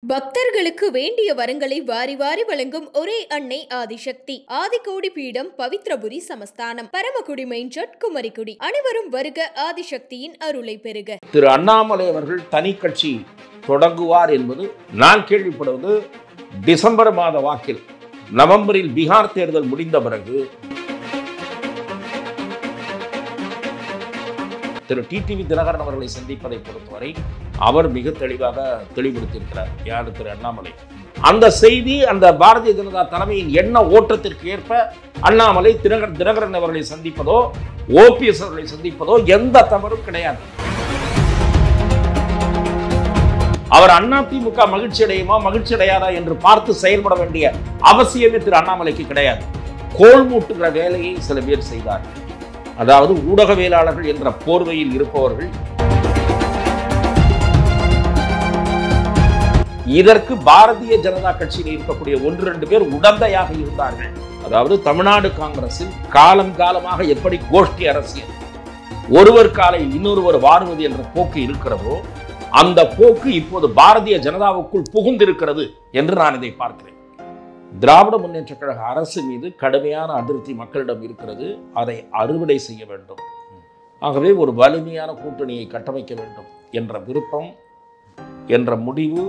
பக்தர்களுக்கு வேண்டிய வரங்களை வாரி வாரி வழங்கும் ஒரே அன்னை ஆதிசக்தி. ஆதிகோடி பீடம், பவித்ரபுரி சமஸ்தானம், பரமக்குடி மெயின் ரோட், குமரிக்குடி. அனைவரும் வருக, ஆதிசக்தியின் அருளை பெறுக. திரு அண்ணாமலை அவர்கள் தனி கட்சி தொடங்குவார் என்பது நான் கேள்விப்படுவது டிசம்பர் மாத வாக்கில், நவம்பரில் பீகார் தேர்தல் முடிந்த பிறகு திரு டிடிவி தினகரன் அவர்களை சந்திப்பதை பொறுத்தவரை அவர் மிக தெளிவாக தெளிவுபடுத்தியிருக்கிறார். யார்? திரு அண்ணாமலை. அந்த செய்தி அந்த பாரதிய ஜனதா தலைமையின் எண்ண ஓட்டத்திற்கு ஏற்ப அண்ணாமலை தினகரன் அவர்களை சந்திப்பதோ ஓபிஎஸ் அவர்களை சந்திப்பதோ எந்த தவறும் கிடையாது. அவர் அதிமுக மகிழ்ச்சி அடையுமா மகிழ்ச்சி அடையாதா என்று பார்த்து செயல்பட வேண்டிய அவசியமே திரு அண்ணாமலைக்கு கிடையாது. கோல் மூட்டுகிற வேலையை சில பேர் செய்தார்கள். அதாவது ஊடகவியலாளர்கள் என்ற போர்வையில் இருப்பவர்கள். இதற்கு பாரதிய ஜனதா கட்சியில் இருக்கக்கூடிய 1-2 பேர் உடந்தையாக இருந்தார்கள். அதாவது தமிழ்நாடு காங்கிரஸில் காலம் காலமாக எப்படி கோஷ்டி அரசியல், ஒருவர் காலை இன்னொருவர் வாருவது என்ற போக்கு இருக்கிறதோ அந்த போக்கு இப்போது பாரதிய ஜனதாவுக்குள் புகுந்திருக்கிறது என்று நான் இதை பார்க்கிறேன். திராவிட முன்னேற்ற கழக அரசு மீது கடுமையான அதிருப்தி மக்களிடம் இருக்கிறது. அதை அறுவடை செய்ய வேண்டும். ஆகவே ஒரு வலிமையான கூட்டணியை கட்டமைக்க வேண்டும் என்ற விருப்பம், என்ற முடிவு.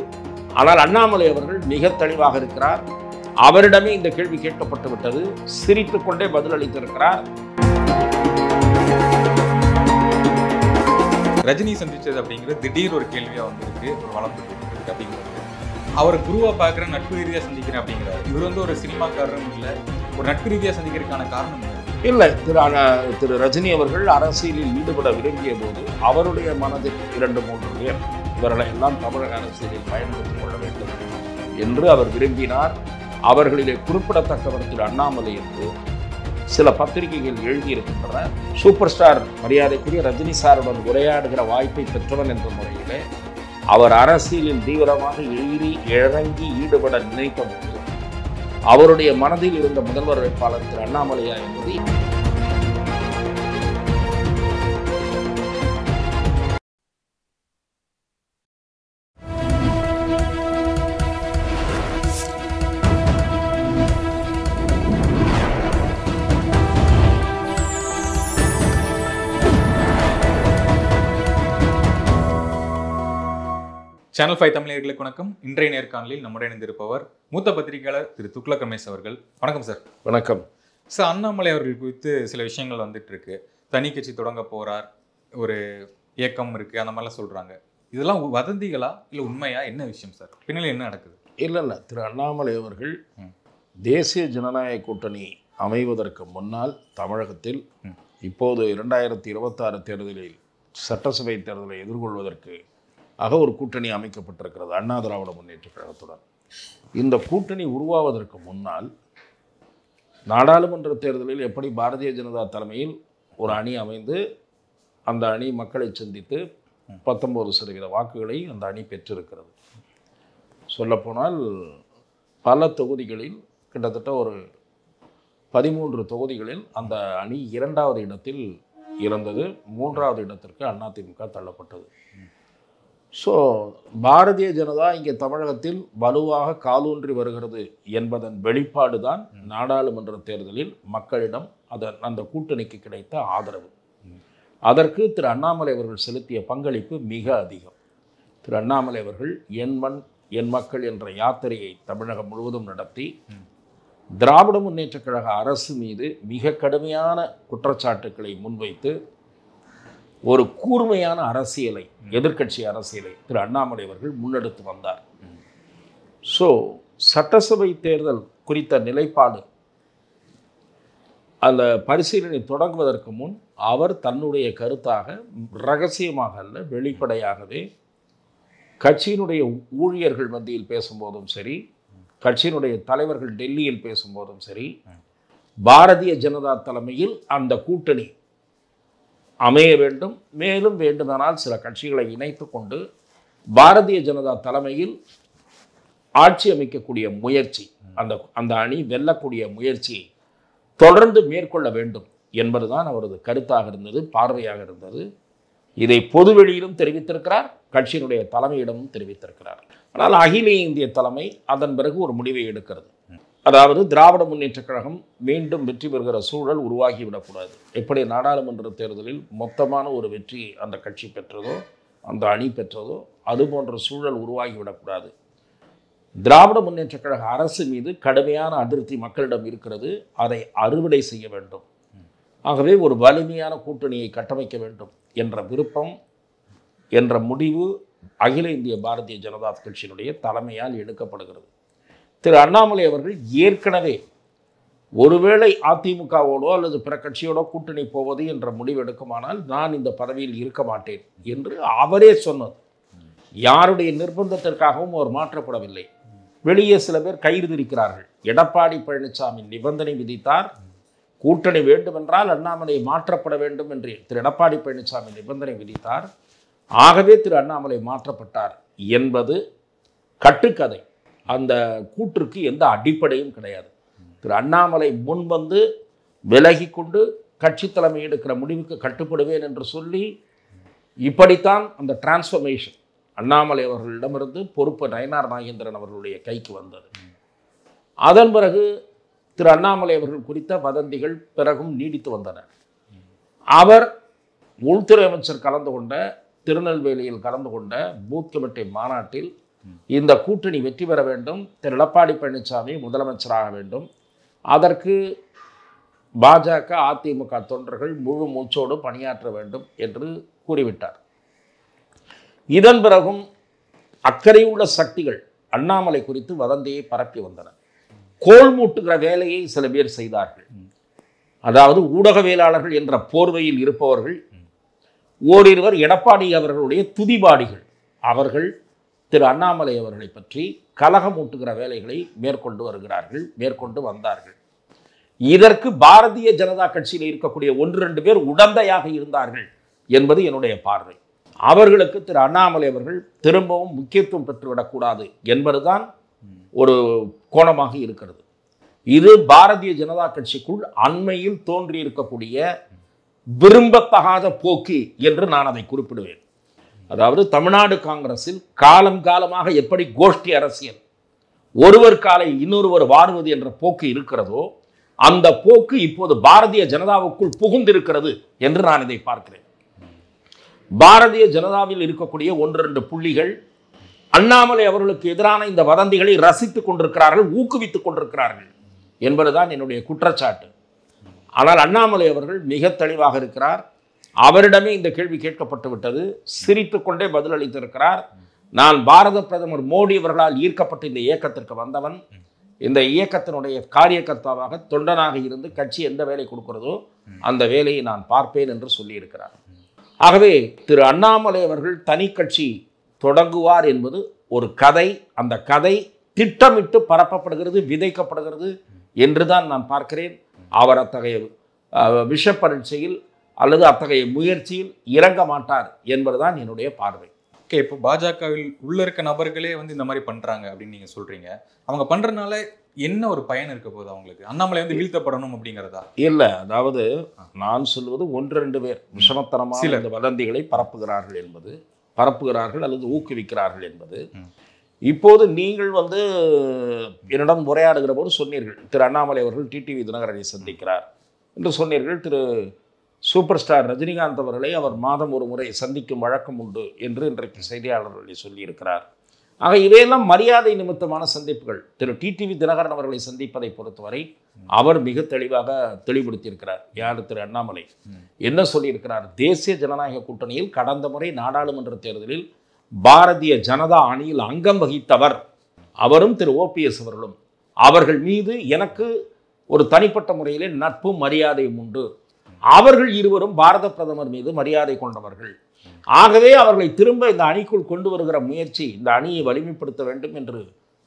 ஆனால் அண்ணாமலை அவர்கள் மிக தெளிவாக இருக்கிறார். அவரிடமே இந்த கேள்வி கேட்கப்பட்டு விட்டது. சிரித்துக் கொண்டே பதிலளித்திருக்கிறார். ரஜினி சந்திச்சது அப்படிங்கிறது திடீர் ஒரு கேள்வியா வந்திருக்கு, ஒரு வளர்ந்து அப்படிங்கிறது. அவர் குருவா பார்க்குற, நட்பு ரீதியாக சந்திக்கிறேன் அப்படிங்கிறார். இவர் ஒரு சினிமாக்காரரும் இல்லை, ஒரு நட்பு ரீதியாக சந்திக்கிறதுக்கான காரணம் இல்லை. திரு ரஜினி அவர்கள் அரசியலில் ஈடுபட விரும்பிய போது அவருடைய மனதில் 2-3 பேர் இவர்களை எல்லாம் தமிழக அரசியலில் பயன்படுத்திக் கொள்ள வேண்டும் என்று அவர் விரும்பினார். அவர்களிலே குறிப்பிடத்தக்கவர் திரு அண்ணாமலை என்று சில பத்திரிகைகள் எழுதியிருக்கின்றன. சூப்பர் ஸ்டார் மரியாதைக்குரிய ரஜினி சாருடன் உரையாடுகிற வாய்ப்பை பெற்றவன் என்ற முறையிலே அவர் அரசியலில் தீவிரமாக இறங்கி ஈடுபட நினைத்த போது அவருடைய மனதில் இருந்த முதல்வர் வேட்பாளர் திரு அண்ணாமலையா என்பது சேனல் 5 தமிழர்களுக்கு வணக்கம். இன்றைய நேர்காணலில் நம்முடைய இணைந்திருப்பவர் மூத்த பத்திரிகையாளர் திரு துக்ளக் ரமேஷ் அவர்கள். வணக்கம் சார். வணக்கம் சார். அண்ணாமலை அவர்கள் குறித்து சில விஷயங்கள் வந்துட்டு இருக்கு. தனி கட்சி தொடங்க போறார், ஒரு இயக்கம் இருக்கு, அந்த மாதிரிலாம் சொல்றாங்க. இதெல்லாம் வதந்திகளா இல்லை உண்மையா? என்ன விஷயம் சார்? பின்னால என்ன நடக்குது? இல்லை. திரு அண்ணாமலை அவர்கள் தேசிய ஜனநாயக கூட்டணி அமைவதற்கு முன்னால் தமிழகத்தில் இப்போது 2026 தேர்தலில் சட்டசபை தேர்தலை எதிர்கொள்வதற்கு ஒரு கூட்டணி அமைக்கப்பட்டிருக்கிறது அண்ணா திராவிட முன்னேற்ற கழகத்துடன். இந்த கூட்டணி உருவாவதற்கு முன்னால் நாடாளுமன்ற தேர்தலில் எப்படி பாரதிய ஜனதா தலைமையில் ஒரு அணி அமைந்து அந்த அணி மக்களை சந்தித்து 19% வாக்குகளை அந்த அணி பெற்றிருக்கிறது. சொல்லப்போனால் பல தொகுதிகளில் கிட்டத்தட்ட ஒரு 13 தொகுதிகளில் அந்த அணி 2வது இடத்தில் இருந்தது. 3வது இடத்திற்கு அதிமுக தள்ளப்பட்டது. ஸோ பாரதிய ஜனதா இங்கே தமிழகத்தில் வலுவாக காலூன்றி வருகிறது என்பதன் வெளிப்பாடு தான் நாடாளுமன்ற தேர்தலில் மக்களிடம் அந்த கூட்டணிக்கு கிடைத்த ஆதரவு. அதற்கு திரு அண்ணாமலை அவர்கள் செலுத்திய பங்களிப்பு மிக அதிகம். திரு அண்ணாமலை அவர்கள் என் மண் என் மக்கள் என்ற யாத்திரையை தமிழகம் முழுவதும் நடத்தி திராவிட முன்னேற்ற கழக அரசு மீது மிக கடுமையான குற்றச்சாட்டுக்களை முன்வைத்து ஒரு கூர்மையான அரசியலை, எதிர்க்கட்சி அரசியலை திரு அண்ணாமலை அவர்கள் முன்னெடுத்து வந்தார். ஸோ சட்டசபை தேர்தல் குறித்த நிலைப்பாடு அந்த பரிசீலனை தொடங்குவதற்கு முன் அவர் தன்னுடைய கருத்தாக ரகசியமாக அல்ல, வெளிப்படையாகவே கட்சியினுடைய ஊழியர்கள் மத்தியில் பேசும்போதும் சரி, கட்சியினுடைய தலைவர்கள் டெல்லியில் பேசும்போதும் சரி, பாரதிய ஜனதா தலைமையில் அந்த கூட்டணி அமைய வேண்டும், மேலும் வேண்டுமானால் சில கட்சிகளை இணைத்து கொண்டு பாரதிய ஜனதா தலைமையில் ஆட்சி அமைக்கக்கூடிய முயற்சி, அந்த அணி வெல்லக்கூடிய முயற்சியை தொடர்ந்து மேற்கொள்ள வேண்டும் என்பதுதான் அவரது கருத்தாக இருந்தது, பார்வையாக இருந்தது. இதை பொதுவெளியிலும் தெரிவித்திருக்கிறார், கட்சியினுடைய தலைமையிடமும் தெரிவித்திருக்கிறார். ஆனால் அகில இந்திய தலைமை அதன் பிறகு ஒரு முடிவை எடுக்கிறது. அதாவது திராவிட முன்னேற்றக் கழகம் மீண்டும் வெற்றி பெறுகிற சூழல் உருவாகிவிடக்கூடாது. எப்படி நாடாளுமன்ற தேர்தலில் மொத்தமான ஒரு வெற்றி அந்த கட்சி பெற்றதோ, அந்த அணி பெற்றதோ, அது போன்ற சூழல் உருவாகிவிடக்கூடாது. திராவிட முன்னேற்றக் கழக அரசு மீது கடுமையான அதிருப்தி மக்களிடம் இருக்கிறது. அதை அறுவடை செய்ய வேண்டும். ஆகவே ஒரு வலிமையான கூட்டணியை கட்டமைக்க வேண்டும் என்ற விருப்பம், என்ற முடிவு அகில இந்திய பாரதிய ஜனதா கட்சியினுடைய தலைமையால் எடுக்கப்படுகிறது. திரு அண்ணாமலை அவர்கள் ஏற்கனவே ஒருவேளை அதிமுகவோடோ அல்லது பிற கட்சியோடோ கூட்டணி போவது என்ற முடிவு எடுக்குமானால் நான் இந்த பதவியில் இருக்க மாட்டேன் என்று அவரே சொன்னது. யாருடைய நிர்பந்தத்திற்காகவும் அவர் மாற்றப்படவில்லை. வெளியே சில பேர் கயிறு திரிக்கிறார்கள். எடப்பாடி பழனிசாமி நிபந்தனை விதித்தார், கூட்டணி வேண்டுமென்றால் அண்ணாமலை மாற்றப்பட வேண்டும் என்று திரு எடப்பாடி பழனிசாமி நிபந்தனை விதித்தார். ஆகவே திரு அண்ணாமலை மாற்றப்பட்டார் என்பது கட்டுக்கதை. அந்த கூற்றுக்கு எந்த அடிப்படையும் கிடையாது. திரு அண்ணாமலை முன்வந்து விலகி கொண்டு கட்சி தலைமை எடுக்கிற முடிவுக்கு கட்டுப்படுவேன் என்று சொல்லி இப்படித்தான் அந்த டிரான்ஸ்ஃபர்மேஷன் அண்ணாமலை அவர்களிடமிருந்து பொறுப்பு நயனார் நாகேந்திரன் அவர்களுடைய கைக்கு வந்தது. அதன் பிறகு திரு அண்ணாமலை அவர்கள் குறித்த வதந்திகள் பிறகும் நீடித்து வந்தன. அவர் உள்துறை அமைச்சர் கலந்து கொண்ட திருநெல்வேலியில் கலந்து கொண்ட பூத் கமிட்டி மாநாட்டில் இந்த கூட்டணி வெற்றி பெற வேண்டும், திரு எடப்பாடி பழனிசாமி முதலமைச்சராக வேண்டும், அதற்கு பாஜக அதிமுக தொண்டர்கள் முழு மூச்சோடு பணியாற்ற வேண்டும் என்று கூறிவிட்டார். இதன் பிறகும் அக்கறையுள்ள சக்திகள் அண்ணாமலை குறித்து வதந்தியை பரப்பி வந்தன. கோல் மூட்டுகிற வேலையை சில பேர் செய்தார்கள். அதாவது ஊடகவியலாளர்கள் என்ற போர்வையில் இருப்பவர்கள் ஓரிருவர் எடப்பாடி அவர்களுடைய துதிபாடிகள். அவர்கள் திரு அண்ணாமலை அவர்களை பற்றி கலகமூட்டுகிற வேலைகளை மேற்கொண்டு வந்தார்கள். இதற்கு பாரதிய ஜனதா கட்சியில் இருக்கக்கூடிய 1-2 பேர் உடந்தையாக இருந்தார்கள் என்பது என்னுடைய பார்வை. அவர்களுக்கு திரு அண்ணாமலை அவர்கள் திரும்பவும் முக்கியத்துவம் பெற்றுவிடக்கூடாது என்பதுதான் ஒரு கோணமாக இருக்கிறது. இது பாரதிய ஜனதா கட்சிக்குள் அண்மையில் தோன்றியிருக்கக்கூடிய விரும்பத்தகாத போக்கு என்று நான் அதை குறிப்பிடுவேன். அதாவது தமிழ்நாடு காங்கிரஸில் காலம் காலமாக எப்படி கோஷ்டி அரசியல், ஒருவர் காலை இன்னொருவர் வாருவது என்ற போக்கு இருக்கிறதோ அந்த போக்கு இப்போது பாரதிய ஜனதாவுக்குள் புகுந்திருக்கிறது என்று நான் இதை பார்க்கிறேன். பாரதிய ஜனதாவில் இருக்கக்கூடிய 1-2 புள்ளிகள் அண்ணாமலை அவர்களுக்கு எதிரான இந்த வதந்திகளை ரசித்துக் கொண்டிருக்கிறார்கள், ஊக்குவித்துக் கொண்டிருக்கிறார்கள் என்பதுதான் என்னுடைய குற்றச்சாட்டு. ஆனால் அண்ணாமலை அவர்கள் மிக தெளிவாக இருக்கிறார். அவரிடமே இந்த கேள்வி கேட்கப்பட்டு விட்டது. சிரித்துக் கொண்டே பதிலளித்திருக்கிறார். நான் பாரத பிரதமர் மோடி அவர்களால் ஈர்க்கப்பட்டு இந்த இயக்கத்திற்கு வந்தவன். இந்த இயக்கத்தினுடைய காரியகர்த்தாவாக தொண்டனாக இருந்து கட்சி எந்த வேலை கொடுக்கிறதோ அந்த வேலையை நான் பார்ப்பேன் என்று சொல்லியிருக்கிறார். ஆகவே திரு அண்ணாமலை அவர்கள் தனி கட்சி தொடங்குவார் என்பது ஒரு கதை. அந்த கதை திட்டமிட்டு பரப்பப்படுகிறது, விதைக்கப்படுகிறது என்றுதான் நான் பார்க்கிறேன். அவர் அத்தகைய விஷ பரீட்சையில் அல்லது அத்தகைய முயற்சியில் இறங்க மாட்டார் என்பதுதான் என்னுடைய பார்வை. ஓகே, இப்போ பாஜகவில் உள்ள இருக்க நபர்களே வந்து இந்த மாதிரி பண்றாங்க அப்படின்னு நீங்க சொல்றீங்க. அவங்க பண்றதுனால என்ன ஒரு பயன் இருக்க போகுது அவங்களுக்கு? அண்ணாமலை வந்து வீழ்த்தப்படணும் அப்படிங்கிறதா? இல்லை, அதாவது நான் சொல்வது 1-2 பேர் விஷமத்தனமான இந்த வதந்திகளை பரப்புகிறார்கள் அல்லது ஊக்குவிக்கிறார்கள் என்பது. இப்போது நீங்கள் வந்து என்னிடம் உரையாடுகிற போது சொன்னீர்கள், திரு அண்ணாமலை அவர்கள் டிடிவி தினகரனை சந்திக்கிறார் என்று சொன்னீர்கள். திரு சூப்பர் ஸ்டார் ரஜினிகாந்த் அவர்களை அவர் மாதம் ஒரு முறை சந்திக்கும் வழக்கம் உண்டு என்று இன்றைக்கு செய்தியாளர்களை சொல்லியிருக்கிறார். ஆக இவையெல்லாம் மரியாதை நிமித்தமான சந்திப்புகள். திரு டிடிவி தினகரன் அவர்களை சந்திப்பதை பொறுத்தவரை அவர் மிக தெளிவாக தெளிவுபடுத்தியிருக்கிறார். யார்? திரு அண்ணாமலை என்ன சொல்லியிருக்கிறார்? தேசிய ஜனநாயக கூட்டணியில் கடந்த முறை நாடாளுமன்ற தேர்தலில் பாரதிய ஜனதா அணியில் அங்கம் வகித்தவர் அவரும் திரு ஓபிஎஸ் அவர்களும். அவர்கள் மீது எனக்கு ஒரு தனிப்பட்ட முறையிலே நட்பும் மரியாதையும் உண்டு. அவர்கள் இருவரும் பாரத பிரதமர் மீது மரியாதை கொண்டவர்கள். ஆகவே அவர்களை திரும்ப இந்த அணிக்குள் கொண்டு வருகிற முயற்சி, இந்த அணியை வலிமைப்படுத்த வேண்டும்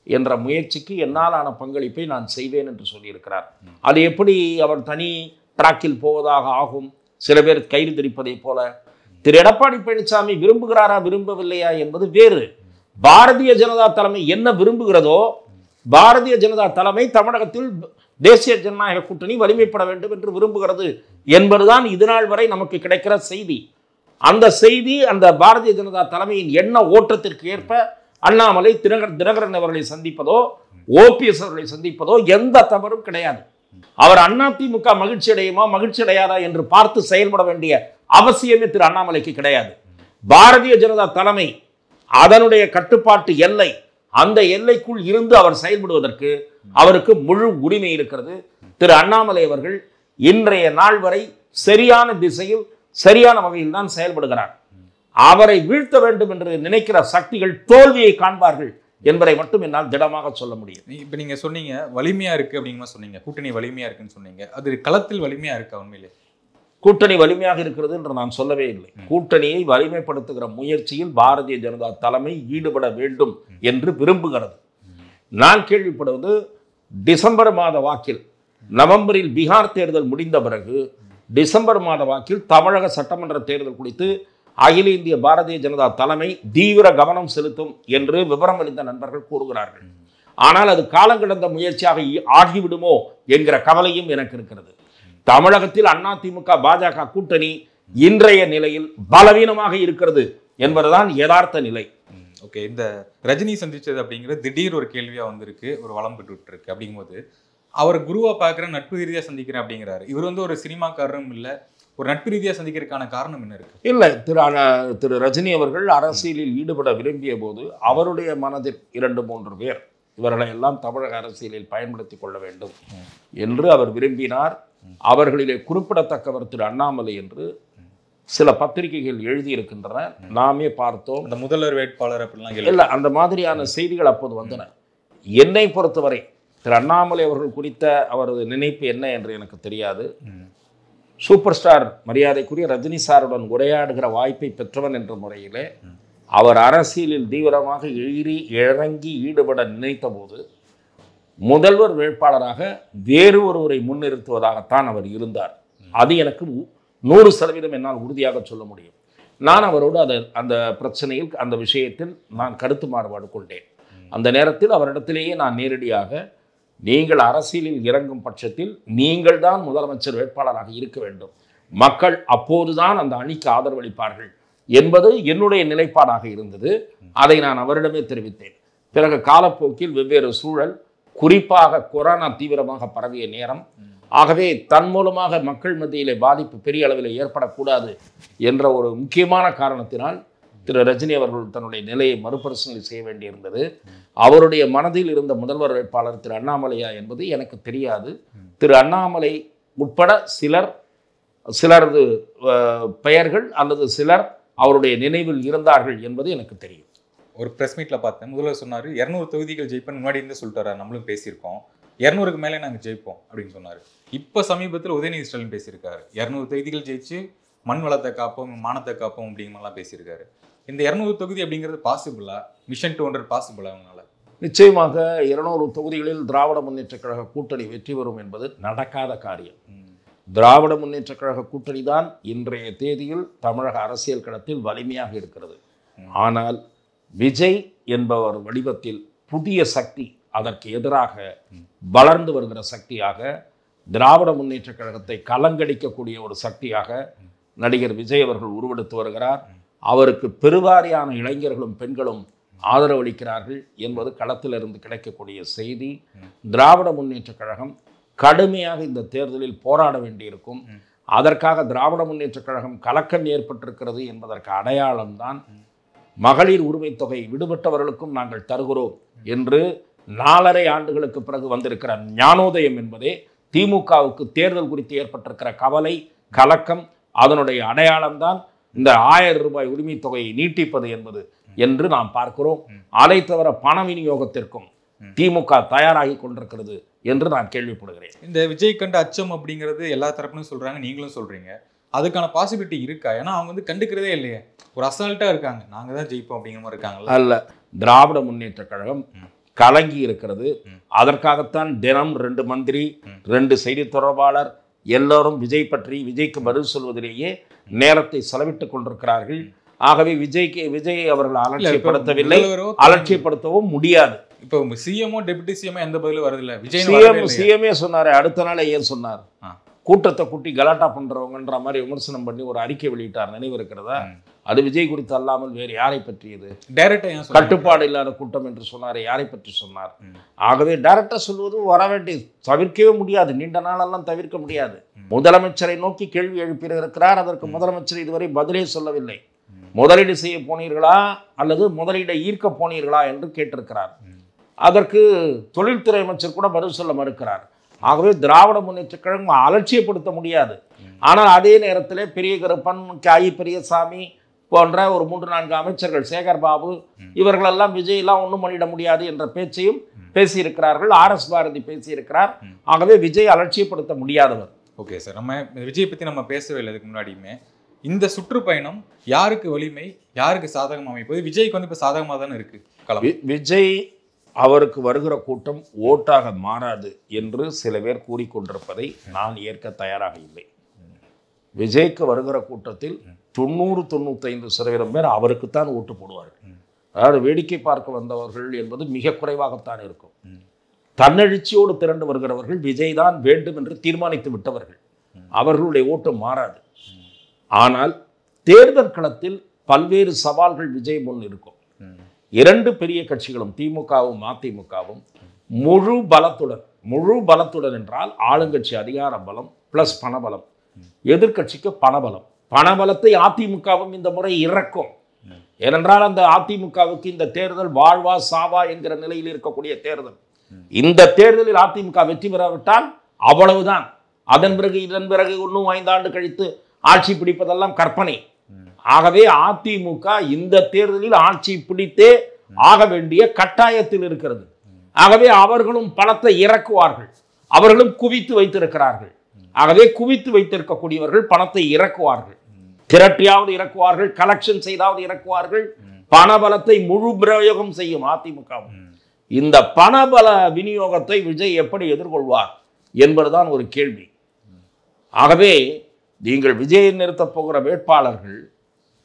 என்ற முயற்சிக்கு என்னாலான பங்களிப்பை நான் செய்வேன் என்று சொல்லியிருக்கிறார். அது எப்படி அவர் தனி டிராக்கில் போவதாக ஆகும்? சில பேர் கயிறு திரிப்பதை போல. திரு எடப்பாடி பழனிசாமி விரும்புகிறாரா விரும்பவில்லையா என்பது வேறு. பாரதிய ஜனதா தலைமை என்ன விரும்புகிறதோ, பாரதிய ஜனதா தலைமை தமிழகத்தில் தேசிய ஜனநாயக கூட்டணி வலிமைப்பட வேண்டும் என்று விரும்புகிறது என்பதுதான் இதுநாள் வரை நமக்கு கிடைக்கிற செய்தி. அந்த செய்தி அந்த பாரதிய ஜனதா தலைமையின் எண்ண ஓட்டத்திற்கு ஏற்ப அண்ணாமலை தினகரன் அவர்களை சந்திப்பதோ ஓபிஎஸ் அவர்களை சந்திப்பதோ எந்த தவறும் கிடையாது. அவர் அதிமுக மகிழ்ச்சி அடையுமா மகிழ்ச்சி அடையாதா என்று பார்த்து செயல்பட வேண்டிய அவசியமே திரு அண்ணாமலைக்கு கிடையாது. பாரதிய ஜனதா தலைமை அதனுடைய கட்டுப்பாட்டு எல்லை, அந்த எல்லைக்குள் இருந்து அவர் செயல்படுவதற்கு அவருக்கு முழு உரிமை இருக்கிறது. திரு அண்ணாமலை அவர்கள் இன்றைய நாள் வரை சரியான திசையில் சரியான வகையில் தான் செயல்படுகிறார். அவரை வீழ்த்த வேண்டும் என்று நினைக்கிற சக்திகள் தோல்வியை காண்பார்கள் என்பதை மட்டும் என்னால் திடமாக சொல்ல முடியும். இப்போ நீங்க சொன்னீங்க வலிமையா இருக்கு அப்படிங்கிற சொன்னீங்க, கூட்டணி வலிமையா இருக்குன்னு சொன்னீங்க. அது களத்தில் வலிமையா இருக்கா? உண்மையிலே கூட்டணி வலிமையாக இருக்கிறது என்று நான் சொல்லவே இல்லை. கூட்டணியை வலிமைப்படுத்துகிற முயற்சியில் பாரதிய ஜனதா தலைமை ஈடுபட வேண்டும் என்று விரும்புகிறது. நான் கேள்விப்படுவது டிசம்பர் மாத வாக்கில், நவம்பரில் பீகார் தேர்தல் முடிந்த பிறகு டிசம்பர் மாத வாக்கில் தமிழக சட்டமன்ற தேர்தல் குறித்து அகில இந்திய பாரதிய ஜனதா தலைமை தீவிர கவனம் செலுத்தும் என்று விவரம் அளித்த நண்பர்கள் கூறுகிறார்கள். ஆனால் அது காலங்கடந்த முயற்சியாக ஆகிவிடுமோ என்கிற கவலையும் எனக்கு இருக்கிறது. தமிழகத்தில் அதிமுக பாஜக கூட்டணி இன்றைய நிலையில் பலவீனமாக இருக்கிறது என்பதுதான் யதார்த்த நிலை. ஓகே, இந்த ரஜினி சந்திச்சது அப்படிங்கிறது திடீர் ஒரு கேள்வியா வந்திருக்கு, ஒரு வளம் பெற்று இருக்கு. அப்படிங்கும்போது அவர் குருவா பார்க்குறேன், நட்பு ரீதியாக சந்திக்கிறேன் அப்படிங்கிறாரு. இவர் ஒரு சினிமாக்காரரும் இல்லை, ஒரு நட்பு ரீதியாக சந்திக்கிறதுக்கான காரணம் என்ன இருக்கு? இல்லை, திரு ரஜினி அவர்கள் அரசியலில் ஈடுபட விரும்பிய போது அவருடைய மனதில் 2-3 பேர் இவர்களை எல்லாம் தமிழக அரசியலில் பயன்படுத்தி கொள்ள வேண்டும் என்று அவர் விரும்பினார். அவர்களிலே குறிப்பிடத்தக்கவர் திரு அண்ணாமலை என்று சில பத்திரிகைகள் எழுதியிருக்கின்றன, நாமே பார்த்தோம். அந்த முதல்வர் வேட்பாளர் அப்படிலாம் இல்லை, அந்த மாதிரியான செய்திகள் அப்போது வந்தன. என்னை பொறுத்தவரை திரு அண்ணாமலை அவர்கள் குறித்த அவரது நினைப்பு என்ன என்று எனக்கு தெரியாது. சூப்பர் ஸ்டார் மரியாதைக்குரிய ரஜினி சாருடன் உரையாடுகிற வாய்ப்பை பெற்றவன் என்ற முறையிலே அவர் அரசியலில் தீவிரமாக இறங்கி ஈடுபட நினைத்த போது முதல்வர் வேட்பாளராக வேறு ஒருவரை முன்னிறுத்துவதாகத்தான் அவர் இருந்தார். அது எனக்கு 100% என்னால் உறுதியாக சொல்ல முடியும். நான் அவரோடு அந்த பிரச்சனையில், அந்த விஷயத்தில் நான் கருத்து மாறுபாடு கொண்டேன். அந்த நேரத்தில் அவரிடத்திலேயே நான் நேரடியாக, நீங்கள் அரசியலில் இறங்கும் பட்சத்தில் நீங்கள் தான் முதலமைச்சர் வேட்பாளராக இருக்க வேண்டும், மக்கள் அப்போதுதான் அந்த அணிக்கு ஆதரவளிப்பார்கள் என்பது என்னுடைய நிலைப்பாடாக இருந்தது. அதை நான் அவரிடமே தெரிவித்தேன். பிறகு காலப்போக்கில் வெவ்வேறு சூழல், குறிப்பாக கொரோனா தீவிரமாக பரவிய நேரம், ஆகவே தன் மூலமாக மக்கள் மத்தியிலே பாதிப்பு பெரிய அளவில் ஏற்படக்கூடாது என்ற ஒரு முக்கியமான காரணத்தினால் திரு ரஜினி அவர்கள் தன்னுடைய நிலையை மறுபரிசீலனை செய்ய வேண்டியிருந்தது. அவருடைய மனதில் இருந்த முதல்வர் வேட்பாளர் திரு அண்ணாமலையா என்பது எனக்கு தெரியாது. திரு அண்ணாமலை உட்பட சிலரது பெயர்கள் அல்லது சிலர் அவருடைய நினைவில் இருந்தார்கள் என்பது எனக்கு தெரியும். ஒரு ப்ரெஸ் மீட்டில் பார்த்தேன், முதல்வர் சொன்னார் 200 தொகுதிகள் ஜெயிப்பேன், முன்னாடி இருந்து சொல்லிட்டாரு, நம்மளும் பேசியிருக்கோம், 200க்கு மேலே நாங்கள் ஜெயிப்போம் அப்படின்னு சொன்னார். இப்போ சமீபத்தில் உதயநிதி ஸ்டாலின் பேசியிருக்காரு, 200 தொகுதிகள் ஜெயிச்சு மண் வளத்தை காப்போம், மானத்தை காப்போம் அப்படிங்கலாம் பேசியிருக்காரு. இந்த 200 தொகுதி அப்படிங்கிறது பாசிபிளா? மிஷன் 200 பாசிபிளா? அவங்களால நிச்சயமாக 200 தொகுதிகளில் திராவிட முன்னேற்ற கழக கூட்டணி வெற்றி பெறும் என்பது நடக்காத காரியம். திராவிட முன்னேற்ற கழக கூட்டணி தான் இன்றைய தேதியில் தமிழக அரசியல் களத்தில் வலிமையாக இருக்கிறது. ஆனால் விஜய் என்பவர் வடிவத்தில் புதிய சக்தி, அதற்கு எதிராக வளர்ந்து வருகிற சக்தியாக, திராவிட முன்னேற்ற கழகத்தை கலங்கடிக்கக்கூடிய ஒரு சக்தியாக நடிகர் விஜய் அவர்கள் உருவெடுத்து வருகிறார். அவருக்கு பெருவாரியான இளைஞர்களும் பெண்களும் ஆதரவளிக்கிறார்கள் என்பது களத்திலிருந்து கிடைக்கக்கூடிய செய்தி. திராவிட முன்னேற்ற கழகம் கடுமையாக இந்த தேர்தலில் போராட வேண்டியிருக்கும். அதற்காக திராவிட முன்னேற்ற கழகம் கலக்கம் ஏற்பட்டிருக்கிறது என்பதற்கு அடையாளம்தான் மகளிர் உரிமை தொகை விடுபட்டவர்களுக்கும் நாங்கள் தருகிறோம் என்று 4.5 ஆண்டுகளுக்கு பிறகு வந்திருக்கிற ஞானோதயம் என்பதே திமுகவுக்கு தேர்தல் குறித்து ஏற்பட்டிருக்கிற கவலை, கலக்கம், அதனுடைய அடையாளம்தான் இந்த 1000 ரூபாய் உரிமை தொகையை நீட்டிப்பது என்பது என்று நாம் பார்க்கிறோம். அதை தவிர பண விநியோகத்திற்கும் திமுக தயாராகி கொண்டிருக்கிறது என்று நான் கேள்விப்படுகிறேன். இந்த விஜய் கண்ட அச்சம் அப்படிங்கிறது எல்லா தரப்புன்னு சொல்றாங்க, நீங்களும் சொல்றீங்க. அதுக்கான பாசிபிலிட்டி இருக்கா? ஏன்னா அவங்க கண்டுக்கிறதே இல்லையே, ஒரு அசால்ட்டா இருக்காங்க, நாங்க தான் ஜெயிப்போம் அப்படிங்கிற மாதிரி இருக்காங்கல்ல. அல்ல, திராவிட முன்னேற்ற கழகம் கலங்கி இருக்கிறது. அதற்காகத்தான் தினம் 2 மந்திரி, 2 செய்தி தொடர்பாளர் எல்லோரும் விஜய் பற்றி, விஜய்க்கு பதில் சொல்வதிலேயே நேரத்தை செலவிட்டுக் கொண்டிருக்கிறார்கள். ஆகவே விஜய் அவர்கள் அலட்சியப்படுத்தவில்லை, அலட்சியப்படுத்தவும் முடியாது. இப்போ சிஎம்ஓ டெபுட்டி சிஎம்ஓ எந்த பதிலும் வரதில்லை. விஜய் சிஎம்ஏ சொன்னாரு, அடுத்த நாளே ஏன் சொன்னார்? கூட்டத்தை கூட்டி கலாட்டா பண்றவங்கன்ற மாதிரி விமர்சனம் பண்ணி ஒரு அறிக்கை வெளியிட்டார், நினைவு இருக்கிறதா? அது விஜய் குறித்து அல்லாமல் வேறு யாரை பற்றியது? டைரக்டா கட்டுப்பாடு இல்லாத கூட்டம் என்று சொன்னார். யாரை பற்றி சொன்னார்? ஆகவே டைரக்டா சொல்வது வர வேண்டிய, தவிர்க்கவே முடியாது, நீண்ட நாளெல்லாம் தவிர்க்க முடியாது. முதலமைச்சரை நோக்கி கேள்வி எழுப்பியிருக்கிறார். அதற்கு முதலமைச்சர் இதுவரை பதிலே சொல்லவில்லை. முதலீடு செய்ய போனீர்களா அல்லது முதலீடை ஈர்க்க போனீர்களா என்று கேட்டிருக்கிறார். அதற்கு தொழில்துறை அமைச்சர் கூட பதில் சொல்ல மறுக்கிறார். ஆகவே திராவிட முன்னேற்ற கழகம் அலட்சியப்படுத்த முடியாது. ஆனால் அதே நேரத்தில் பெரிய கருப்பன், ஐ பெரியசாமி போன்ற ஒரு 3-4 அமைச்சர்கள், சேகர் பாபு, இவர்களெல்லாம் விஜயெல்லாம் ஒன்றும் பண்ணிட முடியாது என்ற பேச்சையும் பேசியிருக்கிறார்கள். RS பாரதி பேசியிருக்கிறார். ஆகவே விஜய் அலட்சியப்படுத்த முடியாதவர். ஓகே சார், நம்ம விஜய் பற்றி நம்ம பேசவே இல்லை இதுக்கு முன்னாடியுமே. இந்த சுற்றுப்பயணம் யாருக்கு வலிமை, யாருக்கு சாதகம் அமைப்பது? விஜய்க்கு வந்து இப்போ சாதகமாக தானே இருக்கு களம். விஜய் அவருக்கு வருகிற கூட்டம் ஓட்டாக மாறாது என்று சில பேர் கூறிக்கொண்டிருப்பதை நான் ஏற்க தயாராக இல்லை. விஜய்க்கு வருகிற கூட்டத்தில் 90-95% பேர் அவருக்குத்தான் ஓட்டு போடுவார்கள். அதாவது வேடிக்கை பார்க்க வந்தவர்கள் என்பது மிக குறைவாகத்தான் இருக்கும். தன்னெழுச்சியோடு திரண்டு வருகிறவர்கள் விஜய் தான் வேண்டும் என்று தீர்மானித்து விட்டவர்கள், அவர்களுடைய ஓட்டு மாறாது. ஆனால் தேர்தல் களத்தில் பல்வேறு சவால்கள் விஜய் முன் இருக்கும். 2 பெரிய கட்சிகளும் திமுகவும் அதிமுகவும் முழு பலத்துடன் என்றால் ஆளுங்கட்சி அதிகார பலம் பிளஸ் பணபலம், எதிர்கட்சிக்கு பணபலம். பணபலத்தை அதிமுகவும் இந்த முறை இறக்கும். ஏனென்றால் அந்த அதிமுகவுக்கு இந்த தேர்தல் வாழ்வா சாவா என்கிற நிலையில் இருக்கக்கூடிய தேர்தல். இந்த தேர்தலில் அதிமுக வெற்றி பெறாவிட்டால் அவ்வளவுதான். அதன் பிறகு இதன் பிறகு இன்னும் 5 ஆண்டு கழித்து ஆட்சி பிடிப்பதெல்லாம் கற்பனை. ஆகவே அதிமுக இந்த தேர்தலில் ஆட்சி பிடித்தே ஆக வேண்டிய கட்டாயத்தில் இருக்கிறது. ஆகவே அவர்களும் பணத்தை இறக்குவார்கள். அவர்களும் குவித்து வைத்திருக்கிறார்கள். ஆகவே குவித்து வைத்திருக்கக்கூடியவர்கள் பணத்தை இறக்குவார்கள். திரட்டியாவது இறக்குவார்கள், கலெக்ஷன் செய்தாவது இறக்குவார்கள். பணபலத்தை முழு பிரயோகம் செய்யும் அதிமுக. இந்த பணபல விநியோகத்தை விஜய் எப்படி எதிர்கொள்வார் என்பதுதான் ஒரு கேள்வி. ஆகவே நீங்கள் விஜயை நிறுத்தப் போகிற வேட்பாளர்கள்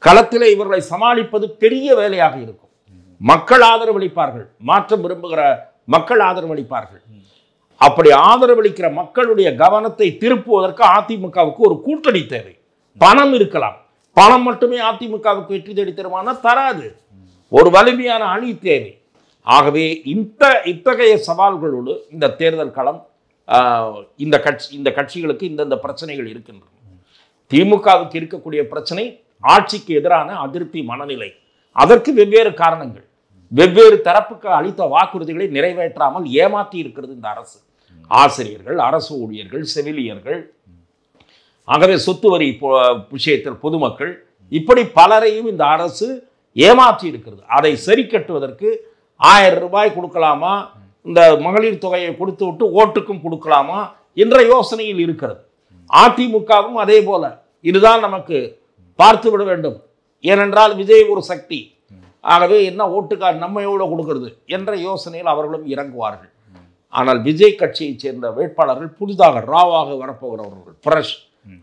களத்திலே இவர்களை சமாளிப்பது பெரிய வேலையாக இருக்கும். மக்கள் ஆதரவளிப்பார்கள், மாற்றம் விரும்புகிற மக்கள் ஆதரவளிப்பார்கள். அப்படி ஆதரவளிக்கிற மக்களுடைய கவனத்தை திருப்புவதற்கு அதிமுகவுக்கு ஒரு கூட்டணி தேவை. பணம் இருக்கலாம், பணம் மட்டுமே அதிமுகவுக்கு வெற்றி தேடி தருமானா தராது. ஒரு வலிமையான அணி தேவை. ஆகவே இத்தகைய சவால்களோடு இந்த தேர்தல் களம், இந்த கட்சிகளுக்கு இந்த பிரச்சனைகள் இருக்கின்றன. திமுகவுக்கு இருக்கக்கூடிய பிரச்சனை ஆட்சிக்கு எதிரான அதிருப்தி மனநிலை. அதற்கு வெவ்வேறு காரணங்கள், வெவ்வேறு தரப்புக்கு அளித்த வாக்குறுதிகளை நிறைவேற்றாமல் ஏமாற்றி இருக்கிறது இந்த அரசு. ஆசிரியர்கள், அரசு ஊழியர்கள், செவிலியர்கள், ஆகவே சொத்து வரி விஷயத்தில் பொதுமக்கள், இப்படி பலரையும் இந்த அரசு ஏமாற்றி இருக்கிறது. அதை சரி கட்டுவதற்கு 1000 ரூபாய் கொடுக்கலாமா, இந்த மகளிர் தொகையை கொடுத்து விட்டு ஓட்டுக்கும் கொடுக்கலாமா என்ற யோசனையில் இருக்கிறது. அதிமுகவும் அதே போல இதுதான் நமக்கு பார்த்து விட வேண்டும். ஏனென்றால் விஜய் ஒரு சக்தி. ஆகவே என்ன ஓட்டுக்கார் நம்ம எவ்வளவு கொடுக்கிறது என்ற யோசனையில் அவர்களும் இறங்குவார்கள். ஆனால் விஜய் கட்சியைச் சேர்ந்த வேட்பாளர்கள் புதிதாக ராவாக வரப்போகிறவர்கள், ஃப்ரெஷ்.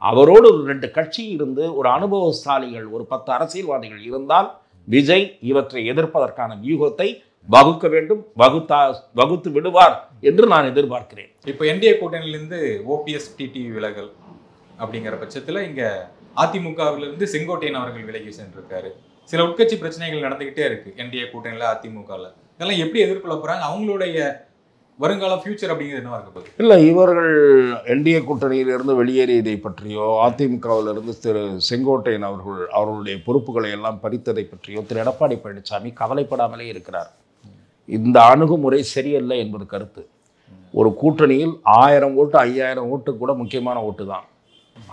அவரோடு ஒரு 2 கட்சி இருந்து ஒரு அனுபவசாலிகள், ஒரு 10 அரசியல்வாதிகள் இருந்தால் விஜய் இவற்றை எதிர்ப்பதற்கான வியூகத்தை வகுக்க வேண்டும், வகுத்து விடுவார் என்று நான் எதிர்பார்க்கிறேன். இப்போ என்டிஏ கூட்டணியிலிருந்து OPS டிடிவி விலகல் அப்படிங்கிற பட்சத்தில் இங்கே அதிமுகவிலிருந்து செங்கோட்டையன் அவர்கள் விலகி சென்றிருக்காரு. சில உட்கட்சி பிரச்சனைகள் நடந்துகிட்டே இருக்கு என்டிஏ கூட்டணியில், அதிமுகவில். இதெல்லாம் எப்படி எதிர்கொள்ள போறாங்க? அவங்களுடைய வருங்கால ஃபியூச்சர் அப்படிங்கிறது என்னவா இருக்க போகுது? இல்லை, இவர்கள் என்டிஏ கூட்டணியிலிருந்து வெளியேறியதை பற்றியோ, அதிமுகவிலிருந்து திரு செங்கோட்டையன் அவர்களுடைய பொறுப்புகளை எல்லாம் பறித்ததை பற்றியோ திரு எடப்பாடி பழனிசாமி கவலைப்படாமலே இருக்கிறார். இந்த அணுகுமுறை சரியல்ல என்பது கருத்து. ஒரு கூட்டணியில் 1000 ஓட்டு 5000 ஓட்டு கூட முக்கியமான ஓட்டு தான்.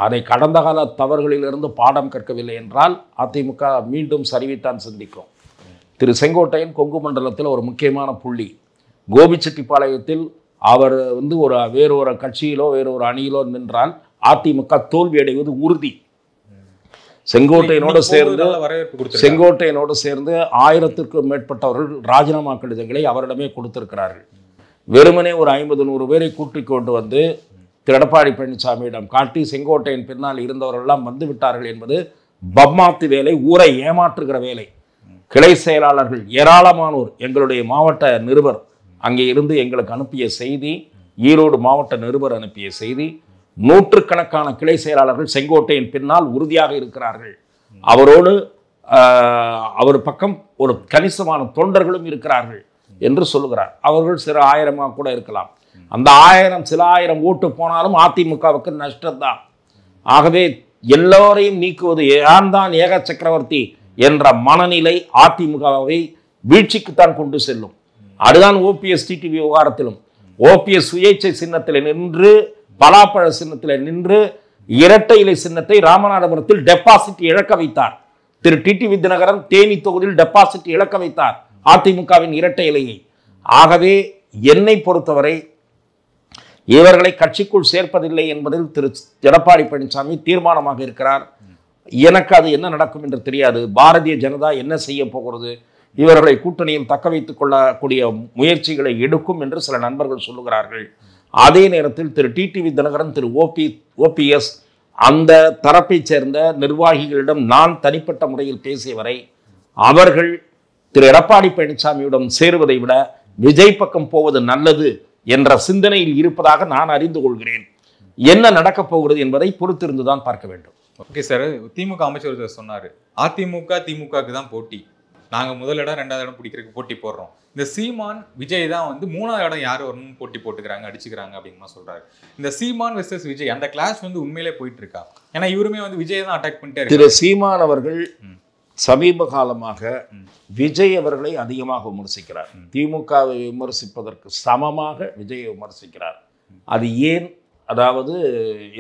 அதை கடந்த கால தவறுகளிலிருந்து பாடம் கற்கவில்லை என்றால் அதிமுக மீண்டும் சரிவைத்தான் சந்திக்கும். திரு செங்கோட்டையன் கொங்கு மண்டலத்தில் ஒரு முக்கியமான புள்ளி. கோபிச்செட்டிப்பாளையத்தில் அவர் வேறொரு கட்சியிலோ வேறொரு அணியிலோ நின்றால் அதிமுக தோல்வி அடைவது உறுதி. செங்கோட்டையனோடு சேர்ந்து 1000க்கும் மேற்பட்டவர்கள் ராஜினாமா கடிதங்களை அவரிடமே கொடுத்திருக்கிறார்கள். வெறுமனே ஒரு 50-100 பேரை கூட்டிக் கொண்டு வந்து திரு எடப்பாடி பழனிசாமியிடம் காட்டி செங்கோட்டையன் பின்னால் இருந்தவர்களெல்லாம் வந்து விட்டார்கள் என்பது பம்மாத்து வேலை, ஊரை ஏமாற்றுகிற வேலை. கிளை செயலாளர்கள் ஏராளமானோர், எங்களுடைய மாவட்ட நிருபர் அங்கே இருந்து எங்களுக்கு அனுப்பிய செய்தி, ஈரோடு மாவட்ட நிருபர் அனுப்பிய செய்தி, நூற்றுக்கணக்கான கிளை செயலாளர்கள் செங்கோட்டையின் பின்னால் உறுதியாக இருக்கிறார்கள். அவரோடு அவர் பக்கம் ஒரு கணிசமான தொண்டர்களும் இருக்கிறார்கள் என்று சொல்லுகிறார். அவர்கள் சில ஆயிரமாக கூட இருக்கலாம். அந்த சில ஆயிரம் ஓட்டு போனாலும் அதிமுகவுக்கு நஷ்டம்தான். ஆகவே எல்லோரையும் நீக்குவது யான்தான் ஏக சக்கரவர்த்தி என்ற மனநிலை அதிமுகவை வீழ்ச்சிக்குத்தான் கொண்டு செல்லும். அதுதான் ஓபிஎஸ் டிடிவி விவகாரத்திலும். ஓபிஎஸ் சுயேட்சை சின்னத்தில் நின்று, பலாப்பழ சின்னத்தில் நின்று, இரட்டை இலை சின்னத்தை ராமநாதபுரத்தில் டெபாசிட் இழக்க வைத்தார். திரு டிடிவி தினகரன் தேனி தொகுதியில் டெபாசிட் இழக்க வைத்தார் அதிமுகவின் இரட்டை இலையை. ஆகவே என்னை பொறுத்தவரை இவர்களை கட்சிக்குள் சேர்ப்பதில்லை என்பதில் திரு எடப்பாடி பழனிசாமி தீர்மானமாக இருக்கிறார். எனக்கு அது என்ன நடக்கும் என்று தெரியாது. பாரதிய ஜனதா என்ன செய்ய போகிறது, இவர்களை கூட்டணியில் தக்க வைத்துக் கொள்ளக்கூடிய முயற்சிகளை எடுக்கும் என்று சில நண்பர்கள் சொல்லுகிறார்கள். அதே நேரத்தில் திரு டிடிவி தினகரன், திரு ஓபிஎஸ் அந்த தரப்பை சேர்ந்த நிர்வாகிகளிடம் நான் தனிப்பட்ட முறையில் பேசிய வரை அவர்கள் திரு எடப்பாடி பழனிசாமியிடம் சேருவதை விட விஜய் பக்கம் போவது நல்லது என்ற சிந்தனையில் இருப்பதாக நான் அறிந்து கொள்கிறேன். என்ன நடக்கப் போகிறது என்பதை பொறுத்திருந்துதான் பார்க்க வேண்டும். ஓகே சார், திமுக அமைச்சர் சொன்னார், அதிமுக திமுகவுக்கு தான் போட்டி, நாங்கள் முதல் இடம் 2வது இடம் பிடிக்கிறதுக்கு போட்டி போடுறோம். இந்த சீமான் விஜய் தான் வந்து 3வது இடம் யார் வரணும்னு போட்டி போட்டுக்கிறாங்க, அடிச்சுக்கிறாங்க அப்படிங்கிற சொல்றாரு. இந்த சீமான் வெர்சஸ் விஜய் அந்த கிளாஷ் வந்து உண்மையிலே போயிட்டு இருக்கா? ஏன்னா இவருமே வந்து விஜய் தான் அட்டாக் பண்ணிட்டே திரு சீமான் அவர்கள் சமீப காலமாக விஜய் அவர்களை அதிகமாக விமர்சிக்கிறார். திமுகவை விமர்சிப்பதற்கு சமமாக விஜயை விமர்சிக்கிறார். அது ஏன்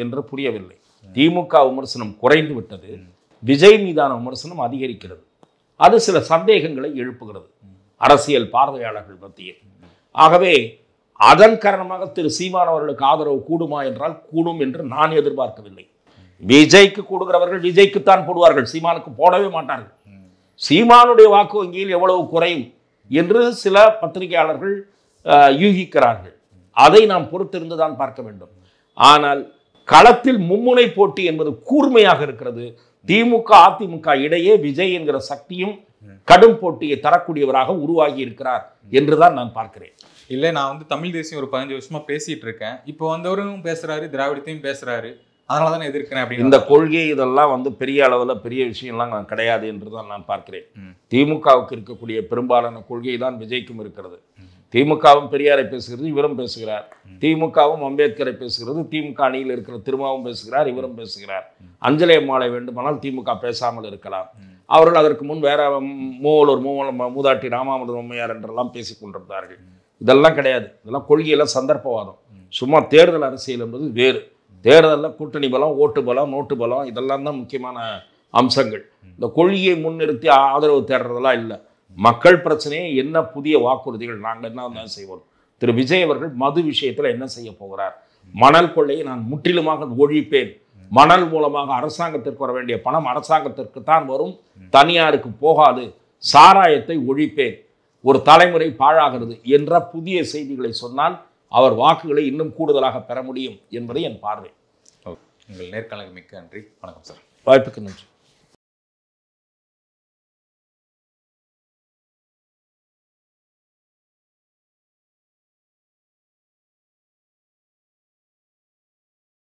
என்று புரியவில்லை. திமுக விமர்சனம் குறைந்து விட்டது, விஜய் மீதான விமர்சனம் அதிகரிக்கிறது. அது சில சந்தேகங்களை எழுப்புகிறது அரசியல் பார்வையாளர்கள் மத்தியில். ஆகவே அதன் காரணமாக திரு சீமான் அவர்களுக்கு ஆதரவு கூடுமா என்றால் கூடும் என்று நான் எதிர்பார்க்கவில்லை. விஜய்க்கு கூடுகிறவர்கள் விஜய்க்குத்தான் போடுவார்கள், சீமானுக்கு போடவே மாட்டார்கள். சீமானுடைய வாக்கு வங்கியில் எவ்வளவு குறையும் என்று சில பத்திரிகையாளர்கள் யூகிக்கிறார்கள். அதை நாம் பொறுத்திருந்துதான் பார்க்க வேண்டும். ஆனால் களத்தில் மும்முனை போட்டி என்பது கூர்மையாக இருக்கிறது. திமுக அதிமுக இடையே விஜய் என்கிற சக்தியும் கடும் போட்டியை தரக்கூடியவராக உருவாகி இருக்கிறார் என்றுதான் நான் பார்க்கிறேன். இல்லை, நான் வந்து தமிழ் தேசியம் ஒரு 15 வருஷமா பேசிட்டு இருக்கேன். இப்போ வந்தவரும் பேசுறாரு, திராவிடத்தையும் பேசுறாரு, அதனால தான் எதிர்க்கிறேன் அப்படின்னு. இந்த கொள்கை இதெல்லாம் பெரிய அளவில் பெரிய விஷயம்லாம் கிடையாது என்றுதான் நான் பார்க்கிறேன். திமுகவுக்கு இருக்கக்கூடிய பெரும்பாலான கொள்கை தான் விஜய்க்கும் இருக்கிறது. திமுகவும் பெரியாரை பேசுகிறது, இவரும் பேசுகிறார். திமுகவும் அம்பேத்கரை பேசுகிறது, திமுக அணியில் இருக்கிற திருமாவும் பேசுகிறார், இவரும் பேசுகிறார். அஞ்சலி அம்மாளை வேண்டுமானால் திமுக பேசாமல் இருக்கலாம். அவர்கள் அதற்கு முன் வேற மூதாட்டி ராமாமிர்த அம்மையார் என்றெல்லாம் பேசிக் கொண்டிருந்தார்கள். இதெல்லாம் கிடையாது. இதெல்லாம் கொள்கையெல்லாம் சந்தர்ப்பவாதம். சும்மா தேர்தல் அரசியல் என்பது வேறு. தேர்தலில் கூட்டணி பலம், ஓட்டு பலம், நோட்டு பலம், இதெல்லாம் தான் முக்கியமான அம்சங்கள். இந்த கொள்கையை முன்னிறுத்தி ஆதரவு தேடுறதெல்லாம் இல்லை. மக்கள் பிரச்சனையே என்ன புதிய வாக்குறுதிகள், நாங்கள் என்ன செய்வோம். திரு விஜய் அவர்கள் மது விஷயத்தில் என்ன செய்ய போகிறார்? மணல் கொள்ளையை நான் முற்றிலுமாக ஒழிப்பேன், மணல் மூலமாக அரசாங்கத்திற்கு வர வேண்டிய பணம் அரசாங்கத்திற்கு தான் வரும், தனியாருக்கு போகாது, சாராயத்தை ஒழிப்பேன், ஒரு தலைமுறை பாழாகிறது என்ற புதிய செய்திகளை சொன்னால் அவர் வாக்குகளை இன்னும் கூடுதலாக பெற முடியும் என்பதை என் பார்வை. உங்கள் நேர்காணலுக்கு மிக்க நன்றி. வணக்கம் சார். வாய்ப்புக்கு நன்றி.